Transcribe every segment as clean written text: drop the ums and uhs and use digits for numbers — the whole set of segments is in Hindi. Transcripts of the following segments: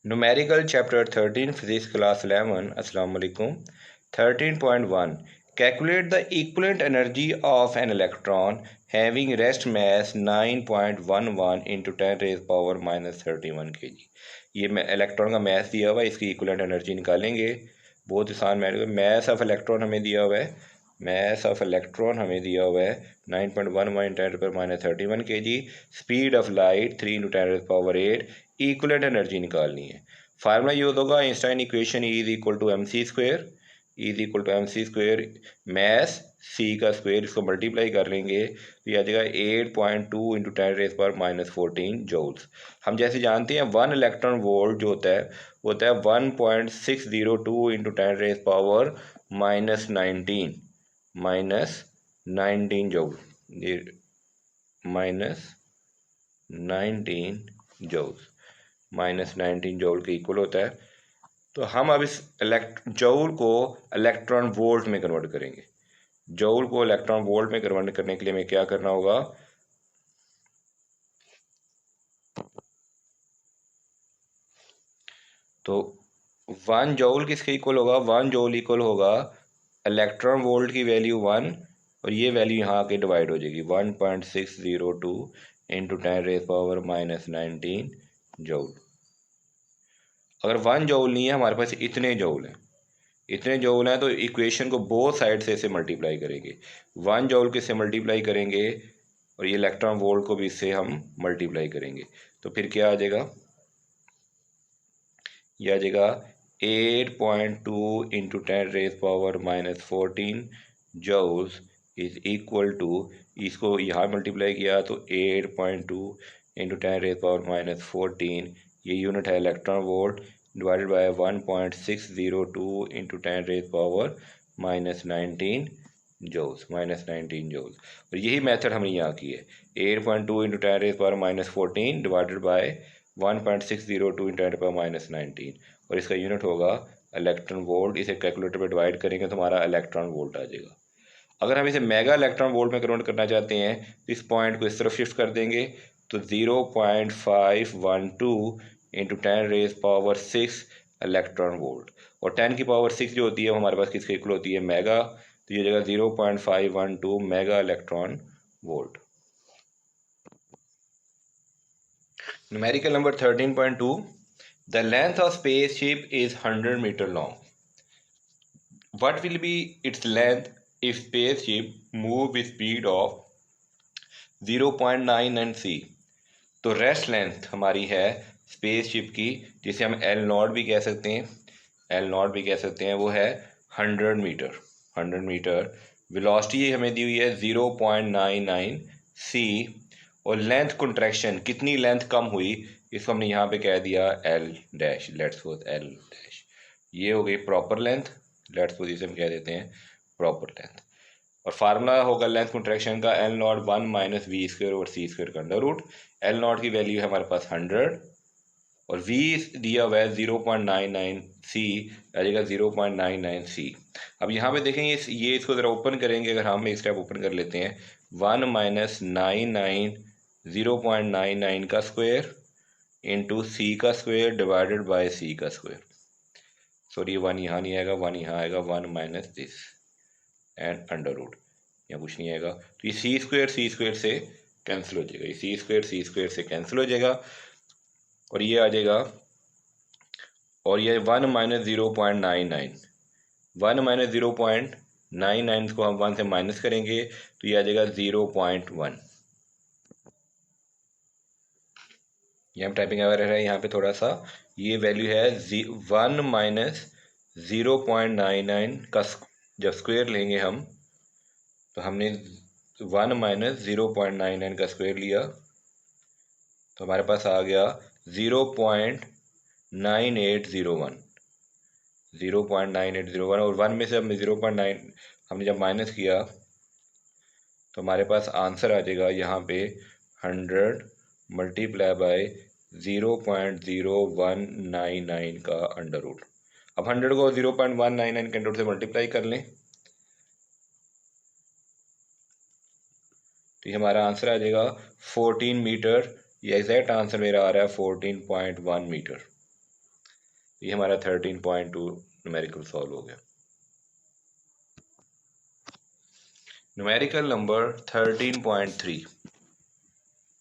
Numerical Chapter 13 Physics Class 11 Assalamu alaikum. 13.1 Calculate the equivalent energy of an electron having rest mass 9.11 into 10 raised power minus 31 kg. ये इलेक्ट्रॉन का मैथ दिया हुआ है, इसकी इक्विवेलेंट एनर्जी निकालेंगे। बहुत आसान मैथ ऑफ इलेक्ट्रॉन हमें दिया हुआ है, मैथ ऑफ इलेक्ट्रॉन हमें दिया हुआ है 9.11 10 पर minus 31 kg। Speed of light 3 into 10 power 8। Equivalent energy निकालनी है। फार्मूला यूज होगा Einstein equation is equal to M C square, is equal to M C square math C का स्क्वेयर, इसको मल्टीप्लाई कर लेंगे तो ये आ जाएगा 8.2 इंटू 10 रेज पर माइनस 14 जूल्स। हम जैसे जानते हैं 1 इलेक्ट्रॉन वोल्ट जो होता है वो होता है 1.602 into 10 raise power minus 19 joule, minus 19 joules, minus 19 joule के इक्वल होता है। तो हम अब इस जूल को इलेक्ट्रॉन वोल्ट में कन्वर्ट करेंगे। जूल को इलेक्ट्रॉन वोल्ट में कन्वर्ट करने के लिए हमें क्या करना होगा, तो 1 जूल किसके इक्वल होगा, 1 जूल इक्वल होगा इलेक्ट्रॉन वोल्ट की वैल्यू 1 और ये वैल्यू यहाँ आके डिवाइड हो जाएगी 1.602 into 10 raise power minus 19 joule. अगर 1 जूल नहीं है हमारे पास इतने जूल हैं, इतने जूल हैं तो इक्वेशन को बोथ साइड से इसे मल्टीप्लाई करेंगे। 1 जूल के से मल्टीप्लाई करेंगे और ये इलेक्ट्रॉन वोल्ट को भी इससे हम मल्टीप्लाई करेंगे तो फिर क्या आ जाएगा, ये आ जाएगा 8.2 into 10 raise power minus 14 joules is equal to, इसको यहाँ मल्टीप्लाई किया तो 8.2 इंटू 10 रेज पावर माइनस 14, ये यूनिट है electron volt, divided by 1.602 into 10 raise power minus 19 joules, minus 19 joules. और यही मेथड हमने यहाँ की है, 8.2 into 10 raise power minus 14 divided by 1.602 into 10 power minus 19 और इसका यूनिट होगा इलेक्ट्रॉन वोल्ट। इसे कैलकुलेटर पे डिवाइड करेंगे तो हमारा इलेक्ट्रॉन वोल्ट आ जाएगा। अगर हम इसे मेगा इलेक्ट्रॉन वोल्ट में कन्वर्ट करना चाहते हैं तो इस पॉइंट को इस तरफ शिफ्ट कर देंगे तो 0.512 into 10 raise power 6 electron volt, और 10 की पावर 6 जो होती है वो हमारे पास किसके इक्वल होती है, मेगा, तो ये जगह 0.512 mega electron volt. Numerical number 13.2 The length of spaceship is 100 meter long. What will be its length if spaceship move with speed of 0.99 c? तो रेस्ट लेंथ हमारी है स्पेसशिप की, जिसे हम एल नॉट भी कह सकते हैं, एल नॉट भी कह सकते हैं, वो है 100 मीटर, 100 मीटर। वेलोसिटी हमें दी हुई है 0.99 c और लेंथ कंट्रैक्शन कितनी लेंथ कम हुई इसको हमने यहाँ पे कह दिया L dash, let's suppose L dash, ये हो गई प्रॉपर लेंथ, लेट्स सपोज इसे हम कह देते हैं प्रॉपर लेंथ। और फार्मूला होगा लेंथ कंट्रैक्शन का L naught 1 minus V square और सी स्क्वायर का अंडर रूट। एल नॉट की वैल्यू है हमारे पास 100 और वी दिया हुआ है 0.99 सी, आ जाएगा 0.99 सी। अब यहाँ पे देखेंगे ये इसको ज़रा ओपन करेंगे, अगर हम एक स्टेप ओपन कर लेते हैं 1 माइनस 0.99 का स्क्वायर इंटू सी का स्क्वायर डिवाइडेड बाय सी का स्क्वायर, सॉरी 1 यहाँ नहीं आएगा, 1 यहाँ आएगा, 1 minus this and under root, यहाँ कुछ नहीं आएगा तो ये सी स्क्वायर से कैंसिल हो जाएगा, ये सी स्क्वायर से कैंसिल हो जाएगा और ये आ जाएगा, और ये 1 माइनस 0.99, 1 माइनस 0.99 को हम 1 से माइनस करेंगे तो ये आ जाएगा 0.1। ये हम टाइपिंग एरर है यहाँ पे थोड़ा सा, ये वैल्यू है 1 माइनस 0.99 का जब स्क्वायर लेंगे हम तो हमने 1 माइनस 0.99 का स्क्वायर लिया तो हमारे पास आ गया 0.9801, 0.9801 और 1 में से हमने 0.9 हमने जब माइनस किया तो हमारे पास आंसर आ जाएगा यहाँ पे 100 मल्टीप्लाई बाय 0.0199 का अंडर रूट। अब 100 को 0.199 के अंडर रूट से मल्टीप्लाई कर लें तो ये हमारा आंसर आ जाएगा 14 मीटर, ये एग्जैक्ट आंसर मेरा आ रहा है 14.1 मीटर। ये हमारा 13.2 न्यूमेरिकल सॉल्व हो गया। Numerical number 13.3,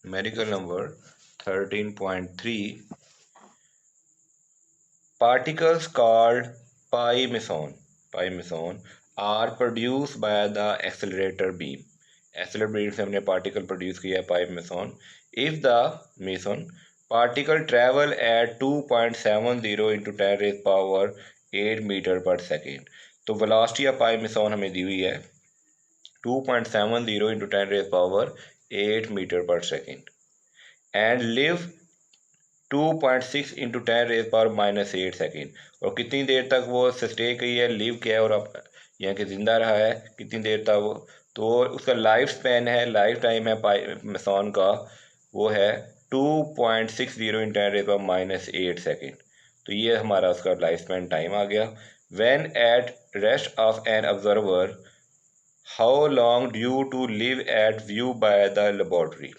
numerical number 13.3, particles called pi meson are produced by the accelerator beam। accelerator beam से हमने पार्टिकल प्रोड्यूस किया है pi meson. If the meson particle travel at 2.70 into 10 raise power 8 metre पर सेकेंड। तो वेलोसिटी ऑफ पाई मेसॉन हमें दी हुई है 2.70 इंटू 10 रेज पावर 8 मीटर पर second and live 2.6 into 10 raise power -8 second. और कितनी देर तक वो सस्टे की है, लिव किया है और अब यहाँ के जिंदा रहा है कितनी देर तक वो, तो उसका लाइफ स्पैन है, लाइफ टाइम है पाई मेसॉन का वो है 2.60 इंटू 10 रेज पावर -8 सेकेंड। तो ये हमारा उसका लाइफ स्पैन टाइम आ गया। When at rest of an observer how long due to live at view by the laboratory.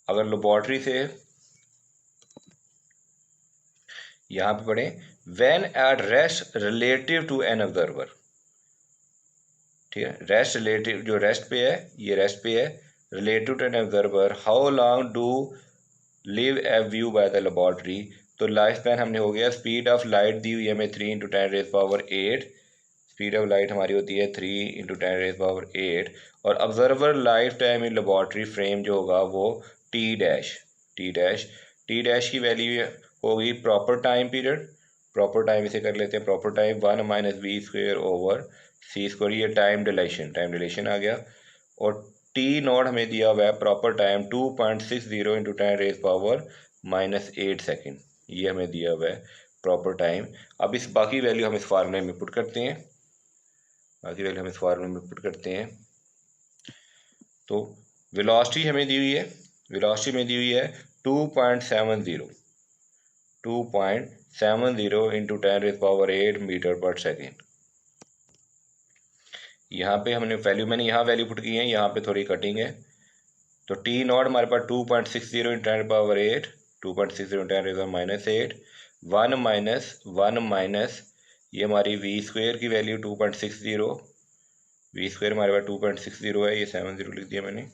अगर लेबोरेटरी से यहाँ पे पढ़े when at rest relative to an observer, ठीक है, रेस्ट रिलेटिव जो रेस्ट पे है ये रेस्ट पे है, relative to an observer how long do live a view by the laboratory. तो लाइफ स्पैन हमने हो गया, स्पीड ऑफ लाइट दी हुई है हमें 3 into 10 raise power 8, speed of light हमारी होती है 3 इंटू 10 रेज पावर 8, और observer life time in laboratory frame जो होगा वो टी डैश की वैल्यू होगी proper time period, proper time इसे कर लेते हैं proper time 1 minus V square over C square, ये टाइम डिलेशन आ गया। और टी नॉट हमें दिया हुआ है proper time 2.60 into 10 raise power -8 second, ये हमें दिया हुआ है प्रॉपर टाइम। अब इस बाकी वैल्यू हम इस फार्मूले में पुट करते हैं, तो वेलोसिटी हमें दी हुई है, वेलोसिटी में दी हुई है 2.70 इंटू 10 रेज पावर 8 मीटर पर सेकेंड। यहाँ पे हमने वैल्यू, मैंने यहाँ वैल्यू पुट की है, यहाँ पे थोड़ी कटिंग है। तो टी नॉट हमारे पास 2.60 into 10 power 8, 2.60 into 10 raise power -8, 1 minus ये हमारी वी स्क्वेयर की वैल्यू 2.60, वी स्क्वेयर हमारे पास 2.60 है, ये 70 लिख दिया मैंने,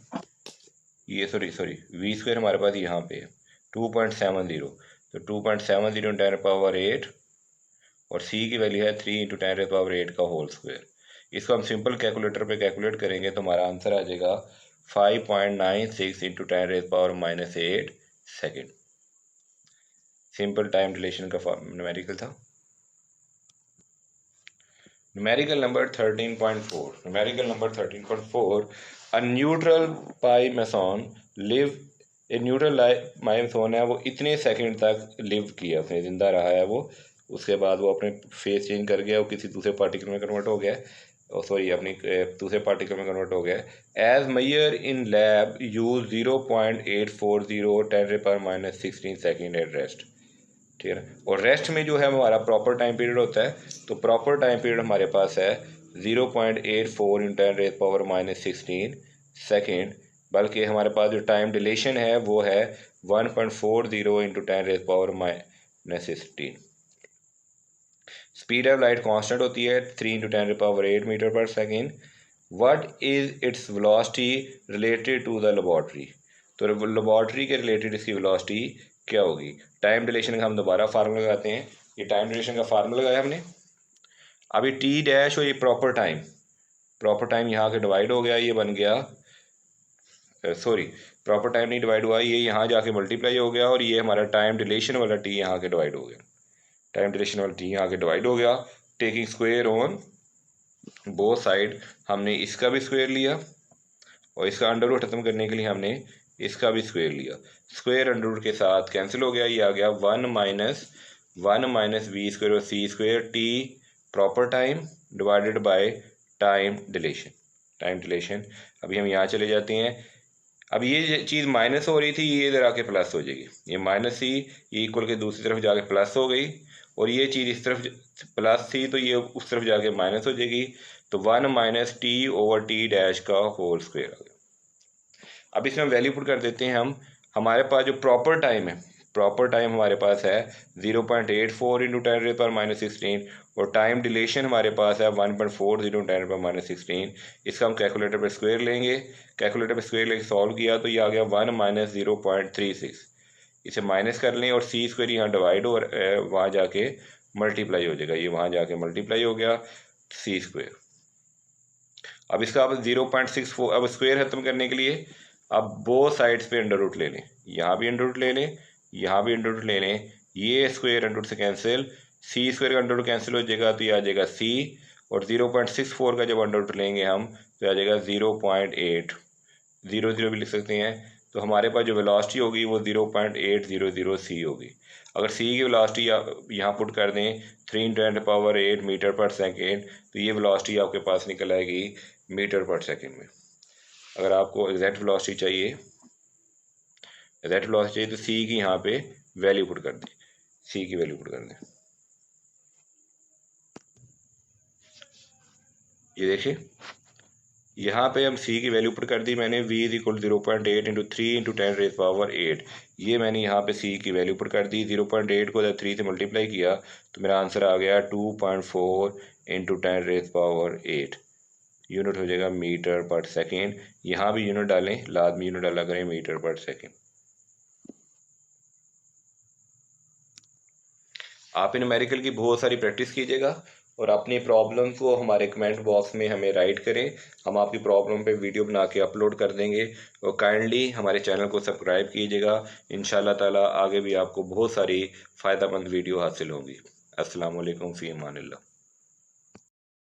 ये सॉरी वी स्क्वेयर हमारे पास यहाँ पे है 2.70, तो 2.70 इंटू 10 पावर 8 और सी की वैल्यू है 3 इंटू 10 पावर 8 का होल स्क्वायर। इसको हम सिंपल कैलकुलेटर पे कैलकुलेट करेंगे तो हमारा आंसर आ जाएगा 5.96 into 10 power -8 second. Simple time deletion का न्यूमेरिकल था। Numerical number 13.4, numerical number 13.4, a neutral pi meson live, a neutral pi meson है वो इतने सेकंड तक लिव किया, उसने जिंदा रहा है वो, उसके बाद वो अपने फेस चेंज कर गया, वो किसी दूसरे पार्टिकल में कन्वर्ट हो गया, सॉरी अपनी दूसरे पार्टिकल में कन्वर्ट हो गया। As measure in lab use 0.840 10 पावर -16 सेकेंड एट रेस्ट, ठीक है। और रेस्ट में जो है हमारा प्रॉपर टाइम पीरियड होता है, तो प्रॉपर टाइम पीरियड हमारे पास है 0.84 इंटू 10 रेज पावर -16 सेकेंड, बल्कि हमारे पास जो टाइम डिलेशन है वो है 1.40 into 10 raise power -16। Speed of light constant होती है 3 इंटू 10 पावर 8 मीटर पर second. What is its velocity related to the laboratory, तो लेबोरेटरी के रिलेटेड इसकी वेलोसिटी क्या होगी। टाइम डिलेशन का हम दोबारा फार्मूला लगाते हैं, ये टाइम डिलेशन का फार्मूला लगाया हमने। अभी टी डैश और ये प्रॉपर टाइम यहाँ के डिवाइड हो गया, ये बन गया, सॉरी प्रॉपर टाइम नहीं डिवाइड हुआ, ये यहाँ जाके मल्टीप्लाई हो गया, और ये हमारा टाइम डिलेशन वाला टी यहाँ के डिवाइड हो गया, टाइम डिलेशन वाला टी यहाँ के डिवाइड हो गया। Taking square on both side, हमने इसका भी स्क्वेयर लिया और इसका अंडर रूट खत्म करने के लिए हमने इसका भी स्क्वेयर लिया, स्क्वेयर अंडर रूट के साथ कैंसिल हो गया, ये आ गया 1 माइनस वी स्क्वेयर और C square T proper time divided by time dilation. अभी हम यहाँ चले जाते हैं, अब ये चीज़ माइनस हो रही थी, ये इधर आके प्लस हो जाएगी, ये माइनस थी ये इक्वल के दूसरी तरफ जाके प्लस हो गई, और ये चीज़ इस तरफ प्लस थी तो ये उस तरफ जाके माइनस हो जाएगी, तो 1 minus T over T dash का होल स्क्वायर आ गया। अब इसमें वैल्यू पुट कर देते हैं हम, हमारे पास जो प्रॉपर टाइम है, प्रॉपर टाइम हमारे पास है 0.84 इंटू 10⁻⁻16 और टाइम डिलेशन हमारे पास है 1.40 10⁻⁻16। इसका हम कैलकुलेटर पर स्क्वायर लेंगे, कैलकुलेटर पर स्क्वायर लेके सॉल्व किया तो ये आ गया 1 - 0.36। इसे माइनस कर लें और सी स्क्वायर यहाँ डिवाइड और वहाँ जाके मल्टीप्लाई हो जाएगा, ये वहाँ जाके मल्टीप्लाई हो गया सी स्क्वायर। अब इसका आप 0.64, अब स्क्वायर खत्म करने के लिए अब बोथ साइड्स पे अंडर रूट ले लें, यहाँ भी अंडर रूट ले लें, यहाँ भी अंडर रूट ले लें, ये स्क्वायर अंडर रूट से कैंसिल, सी स्क्वायर का अंडर रूट कैंसिल हो जाएगा तो ये आ जाएगा सी, और 0.64 का जब अंडर रूट लेंगे हम तो आ जाएगा 0.8, 0 भी लिख सकते हैं। तो हमारे पास जो वेलोसिटी होगी वो 0.800 सी होगी। अगर सी की वेलोसिटी आप यहाँ पुट कर दें 3 × 10⁸ मीटर पर सेकेंड तो ये वेलोसिटी आपके पास निकल आएगी मीटर पर सेकेंड में। अगर आपको एग्जैक्ट वेलोसिटी चाहिए, तो सी की यहाँ पे वैल्यू पुट कर दें, सी की वैल्यू पुट कर दें। ये देखिए यहाँ पे हम सी की वैल्यू पुट कर दी मैंने, v = 0.8 × 3 × 10⁸8। ये मैंने यहाँ पे सी की वैल्यू पुट कर दी। 0.8 को जब 3 से मल्टीप्लाई किया तो मेरा आंसर आ गया 2.4 × 10⁸8। यूनिट हो जाएगा मीटर पर सेकेंड। यहाँ भी यूनिट डालें, लाजमी यूनिट डाला करें मीटर पर सेकेंड। आप न्यूमेरिकल की बहुत सारी प्रैक्टिस कीजिएगा और अपनी प्रॉब्लम को हमारे कमेंट बॉक्स में हमें राइट करें, हम आपकी प्रॉब्लम पे वीडियो बना के अपलोड कर देंगे। और काइंडली हमारे चैनल को सब्सक्राइब कीजिएगा। इंशाल्लाह ताला आगे भी आपको बहुत सारी फ़ायदेमंद वीडियो हासिल होंगी। अस्सलाम वालेकुम फ़ी अमानिल्लाह।